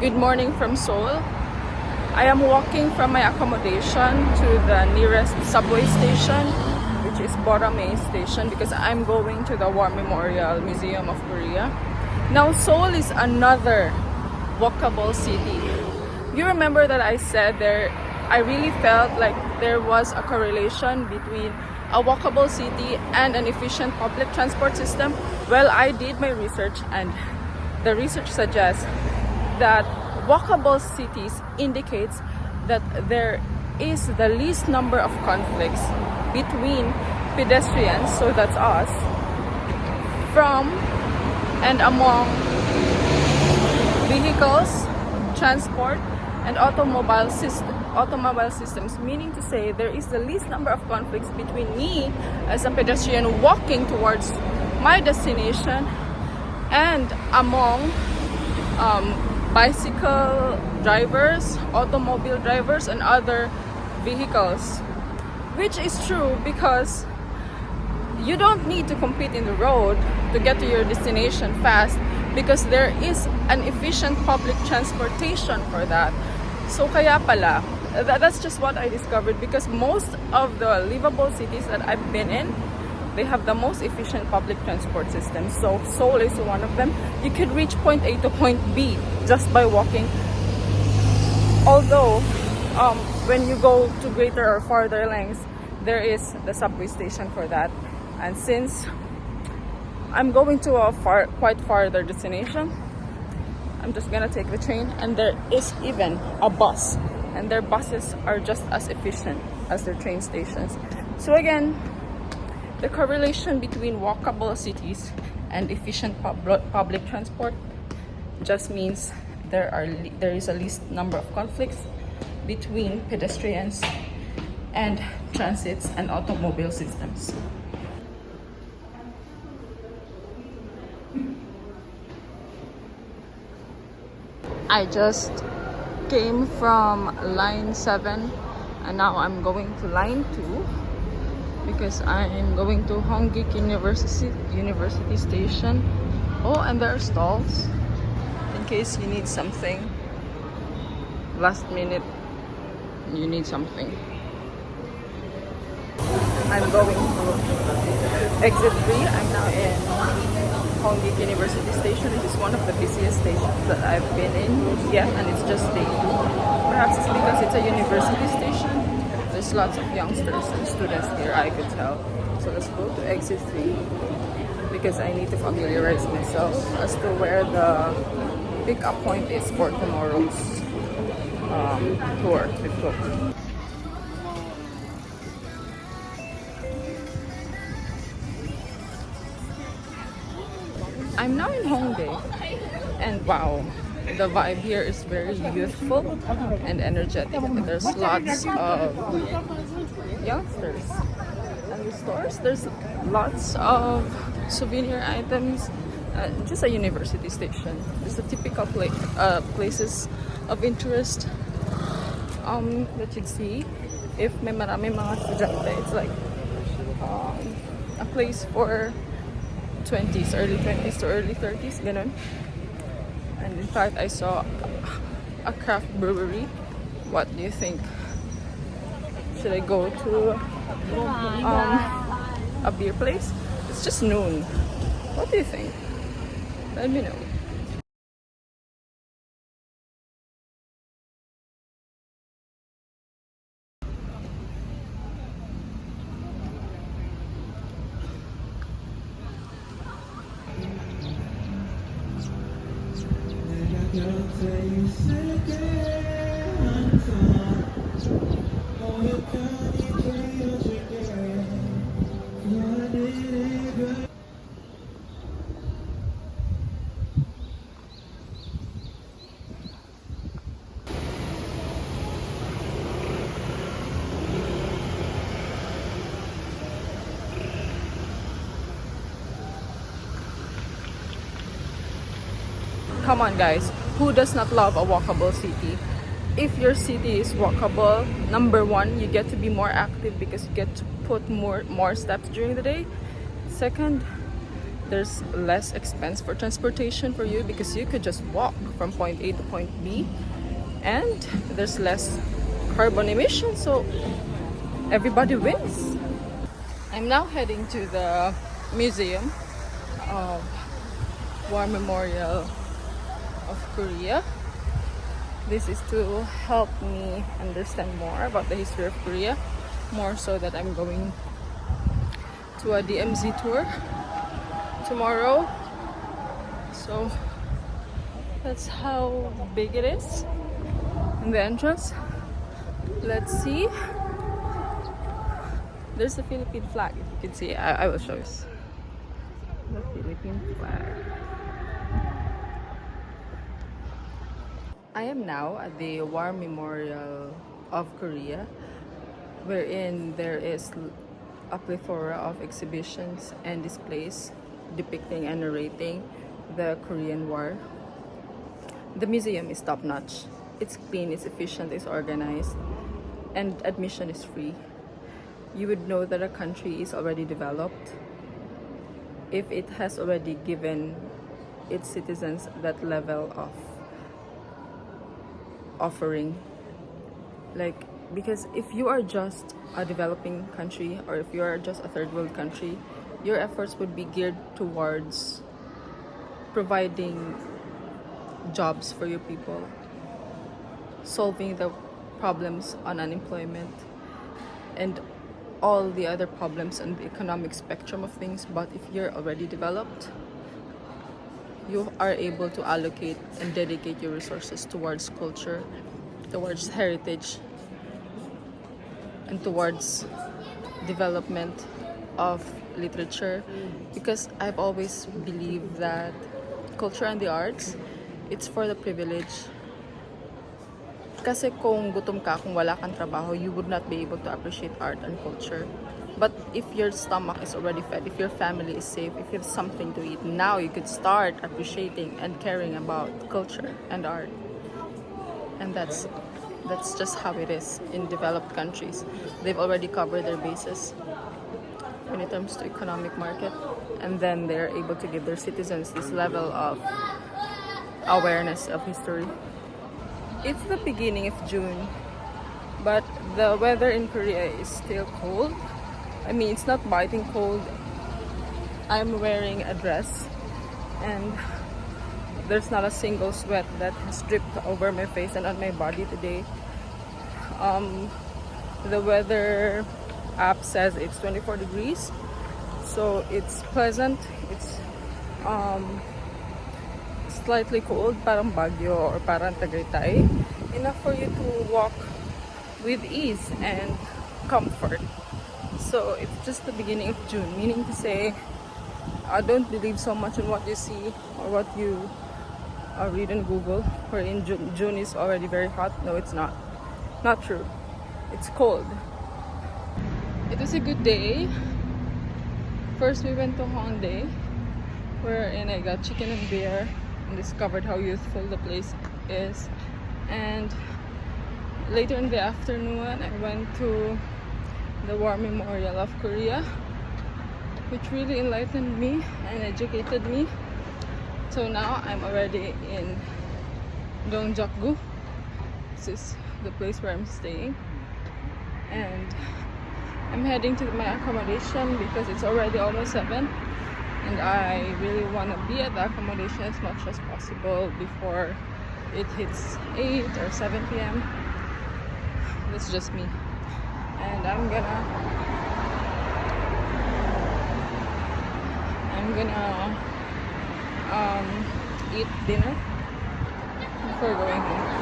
Good morning from Seoul. I am walking from my accommodation to the nearest subway station, which is Borame Station, because I'm going to the War Memorial Museum of Korea. Now, Seoul is another walkable city. You remember that I said I really felt like there was a correlation between a walkable city and an efficient public transport system. Well, I did my research, and the research suggests that walkable cities indicates that there is the least number of conflicts between pedestrians, so that's us, from and among vehicles, transport, and automobile systems, meaning to say there is the least number of conflicts between me as a pedestrian walking towards my destination and among bicycle drivers, automobile drivers, and other vehicles. Which is true because you don't need to compete in the road to get to your destination fast, because there is an efficient public transportation for that. So kaya pala, that's just what I discovered, because most of the livable cities that I've been in, they have the most efficient public transport system. So Seoul is one of them. You could reach point A to point B just by walking. Although, when you go to greater or farther lengths, there is the subway station for that. And since I'm going to a quite farther destination, I'm just gonna take the train, and there is even a bus, and their buses are just as efficient as their train stations. So again, the correlation between walkable cities and efficient public transport just means there is a least number of conflicts between pedestrians and transits and automobile systems. I just came from line 7 and now I'm going to line 2 because I'm going to Hongik University Station. Oh, and there are stalls in case you need something last minute, you need something. I'm going to exit 3. I'm now in Hongik University Station. This is one of the busiest stations that I've been in yet, and it's just day 2. Perhaps it's because it's a university station. There's lots of youngsters and students here, I could tell. So let's go to exit 3 because I need to familiarize myself as to where the pick-up point is for tomorrow's tour with Cook. I'm now in Hongdae, and wow, the vibe here is very youthful and energetic. There's lots of youngsters. And the stores, there's lots of souvenir items. Just a university station. Just a typical places of interest that you'd see if may marami mga estudyante. It's like a place for 20s, early 20s to early 30s, ganun. And in fact, I saw a craft brewery. What do you think? Should I go to a beer place? It's just noon. What do you think? Let me know. Come on guys, who does not love a walkable city? If your city is walkable, number 1, you get to be more active because you get to put more steps during the day. Second, there's less expense for transportation for you because you could just walk from point A to point B, and there's less carbon emission, so everybody wins. I'm now heading to the Museum of War Memorial of Korea. This is to help me understand more about the history of Korea, more so that I'm going to a DMZ tour tomorrow. So that's how big it is in the entrance. Let's see. There's the Philippine flag, if you can see. I will show you. The Philippine flag. I am now at the War Memorial of Korea, wherein there is a plethora of exhibitions and displays depicting and narrating the Korean War. The museum is top-notch. It's clean, it's efficient, it's organized, and admission is free. You would know that a country is already developed if it has already given its citizens that level of offering. Like, because if you are just a developing country, or if you are just a third world country, your efforts would be geared towards providing jobs for your people, solving the problems on unemployment and all the other problems on the economic spectrum of things. But if you're already developed, you are able to allocate and dedicate your resources towards culture, towards heritage, and towards development of literature. Because I've always believed that culture and the arts, it's for the privileged. Kasi kung gutom ka, kung wala kang trabaho, you would not be able to appreciate art and culture. But if your stomach is already fed, if your family is safe, if you have something to eat, now you could start appreciating and caring about culture and art. And that's just how it is in developed countries. They've already covered their bases when it comes to economic market, and then they're able to give their citizens this level of awareness of history. It's the beginning of June, but the weather in Korea is still cold. I mean, it's not biting cold. I'm wearing a dress, and there's not a single sweat that has dripped over my face and on my body today. The weather app says it's 24 degrees, so it's pleasant. It's slightly cold, parang Baguio or parang Tagaytay, enough for you to walk with ease and comfort. So it's just the beginning of June, meaning to say, I don't believe so much in what you see or what you read on Google, where in June is already very hot. No, it's not. Not true. It's cold. It was a good day. First we went to Hongdae, wherein I got chicken and beer and discovered how youthful the place is. And later in the afternoon, I went to the War Memorial of Korea, which really enlightened me and educated me. So now I'm already in Dongjak-gu. This is the place where I'm staying, and I'm heading to my accommodation because it's already almost 7, and I really want to be at the accommodation as much as possible before it hits 8 or 7 p.m. That's just me. And I'm gonna eat dinner before going home.